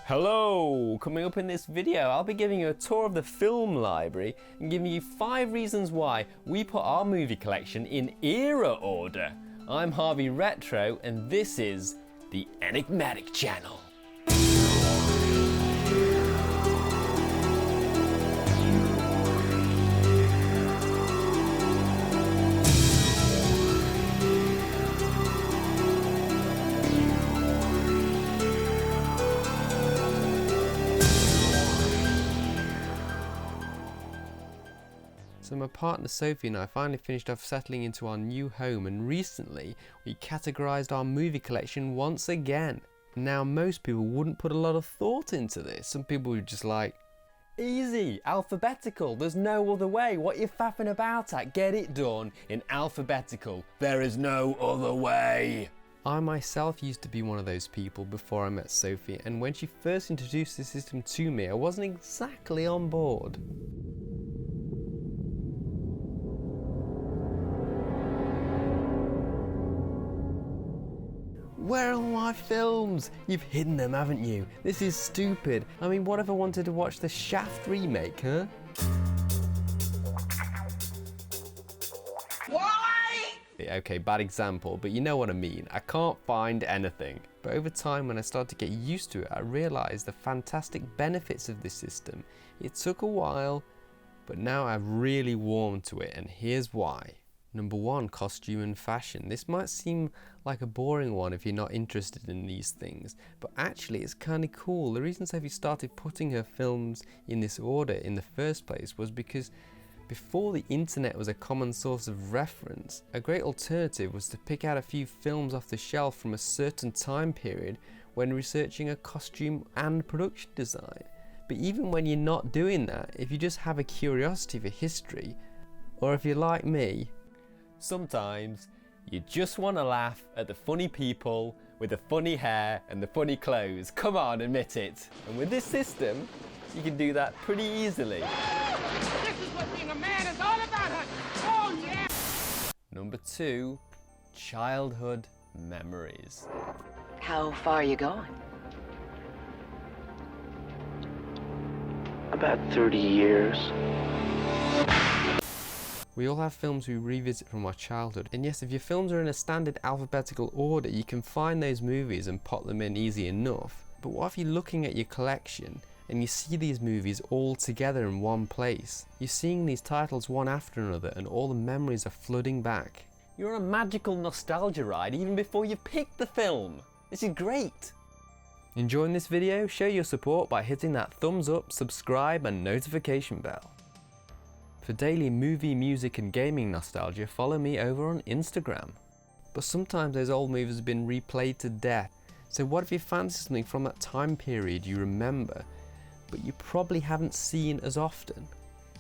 Hello! Coming up in this video, I'll be giving you a tour of the film library and giving you 5 reasons why we put our movie collection in era order. I'm Harvey Retro and this is the Enigmatic channel. So my partner Sophie and I finally finished off settling into our new home, and recently we categorised our movie collection once again. Now most people wouldn't put a lot of thought into this. Some people were just like, easy, alphabetical, there's no other way, what you faffing about at, get it done in alphabetical, there is no other way. I myself used to be one of those people before I met Sophie, and when she first introduced the system to me I wasn't exactly on board. Where are my films? You've hidden them, haven't you? This is stupid. I mean, what if I wanted to watch the Shaft remake, huh? Why? Okay, bad example, but you know what I mean. I can't find anything. But over time, when I started to get used to it, I realised the fantastic benefits of this system. It took a while, but now I've really warmed to it, and here's why. Number 1, costume and fashion. This might seem like a boring one if you're not interested in these things, but actually it's kind of cool. The reason Sophie started putting her films in this order in the first place was because before the internet was a common source of reference, a great alternative was to pick out a few films off the shelf from a certain time period when researching a costume and production design. But even when you're not doing that, if you just have a curiosity for history, or if you're like me, sometimes you just want to laugh at the funny people with the funny hair and the funny clothes. Come on, admit it. And with this system, you can do that pretty easily. This is what being a man is all about, honey. Oh, yeah! Number 2, childhood memories. How far are you going? About 30 years. We all have films we revisit from our childhood, and yes, if your films are in a standard alphabetical order, you can find those movies and pop them in easy enough. But what if you're looking at your collection and you see these movies all together in one place? You're seeing these titles one after another and all the memories are flooding back. You're on a magical nostalgia ride even before you've picked the film. This is great. Enjoying this video? Show your support by hitting that thumbs up, subscribe and notification bell. For daily movie, music and gaming nostalgia, follow me over on Instagram. But sometimes those old movies have been replayed to death, so what if you fancy something from that time period you remember, but you probably haven't seen as often?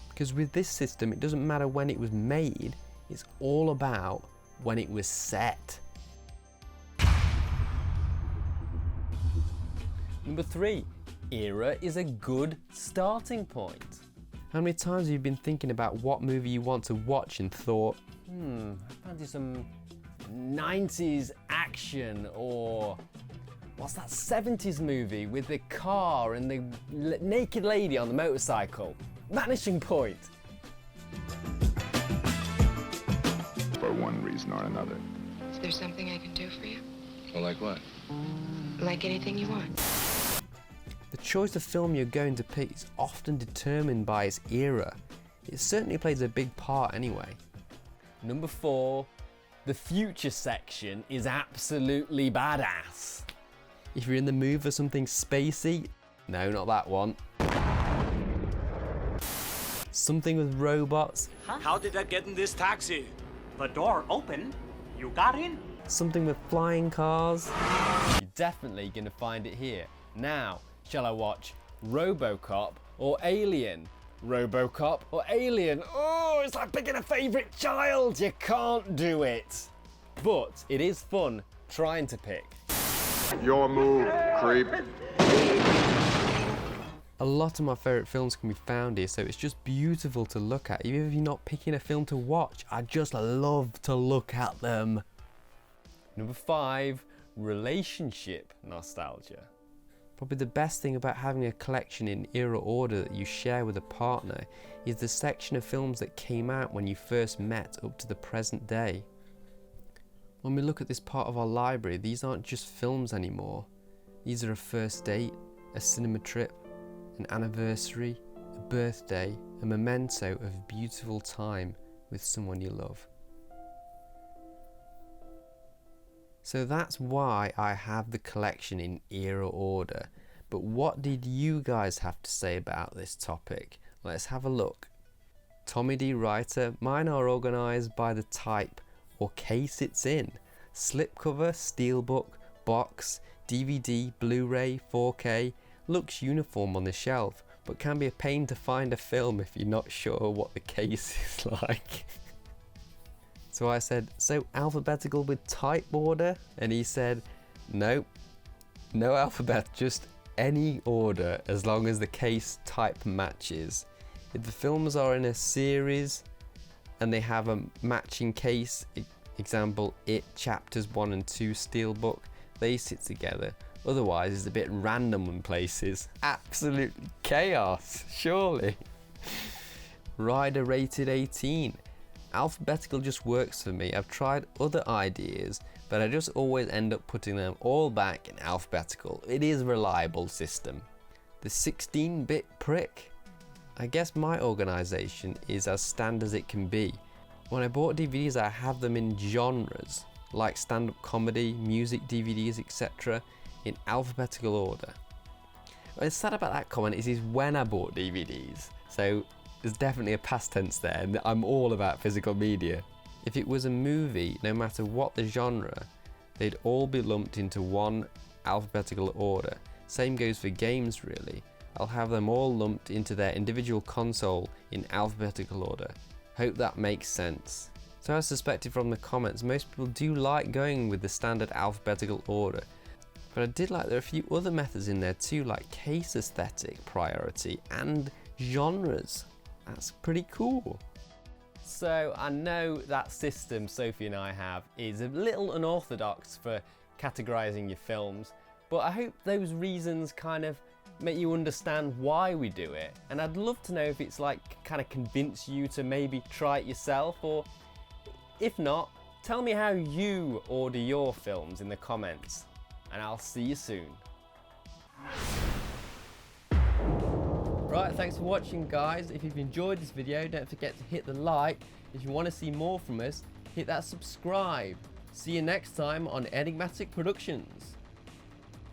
Because with this system it doesn't matter when it was made, it's all about when it was set. Number 3, era is a good starting point. How many times have you been thinking about what movie you want to watch and thought, I fancy some 90s action, or what's that 70s movie with the car and the naked lady on the motorcycle? Vanishing Point. For one reason or another. Is there something I can do for you? Well, like what? Like anything you want. The choice of film you're going to pick is often determined by its era. It certainly plays a big part anyway. Number 4, the future section is absolutely badass. If you're in the mood for something spacey, no, not that one. Something with robots. How did I get in this taxi? The door opened. You got in? Something with flying cars. You're definitely gonna find it here. Now, shall I watch RoboCop or Alien? RoboCop or Alien? Oh, it's like picking a favourite child. You can't do it. But it is fun trying to pick. Your move, creep. A lot of my favourite films can be found here, so it's just beautiful to look at. Even if you're not picking a film to watch, I just love to look at them. Number 5, relationship nostalgia. Probably the best thing about having a collection in Era Order that you share with a partner is the section of films that came out when you first met up to the present day. When we look at this part of our library, these aren't just films anymore. These are a first date, a cinema trip, an anniversary, a birthday, a memento of beautiful time with someone you love. So that's why I have the collection in Era Order. But what did you guys have to say about this topic? Let's have a look. Tommy D. Writer, mine are organised by the type or case it's in. Slipcover, steelbook, box, DVD, Blu-ray, 4K, looks uniform on the shelf, but can be a pain to find a film if you're not sure what the case is like. So I said, so alphabetical with type order? And he said, nope, no alphabet, just any order as long as the case type matches. If the films are in a series and they have a matching case, example, It Chapters 1 and 2 Steelbook, they sit together. Otherwise, it's a bit random in places. Absolute chaos, surely. Rider rated 18. Alphabetical just works for me. I've tried other ideas, but I just always end up putting them all back in alphabetical. It is a reliable system. The 16-bit prick. I guess my organisation is as standard as it can be. When I bought DVDs, I have them in genres, like stand-up comedy, music DVDs, etc., in alphabetical order. What's sad about that comment is when I bought DVDs, so there's definitely a past tense there, and I'm all about physical media. If it was a movie, no matter what the genre, they'd all be lumped into one alphabetical order. Same goes for games really. I'll have them all lumped into their individual console in alphabetical order. Hope that makes sense. So as suspected from the comments, most people do like going with the standard alphabetical order. But I did like there are a few other methods in there too, like case aesthetic priority and genres. That's pretty cool. So I know that system Sophie and I have is a little unorthodox for categorizing your films, but I hope those reasons kind of make you understand why we do it. And I'd love to know if it's like kind of convince you to maybe try it yourself, or if not, tell me how you order your films in the comments, and I'll see you soon. Right, thanks for watching guys. If you've enjoyed this video, don't forget to hit the like. If you want to see more from us, hit that subscribe. See you next time on Enigmatic Productions.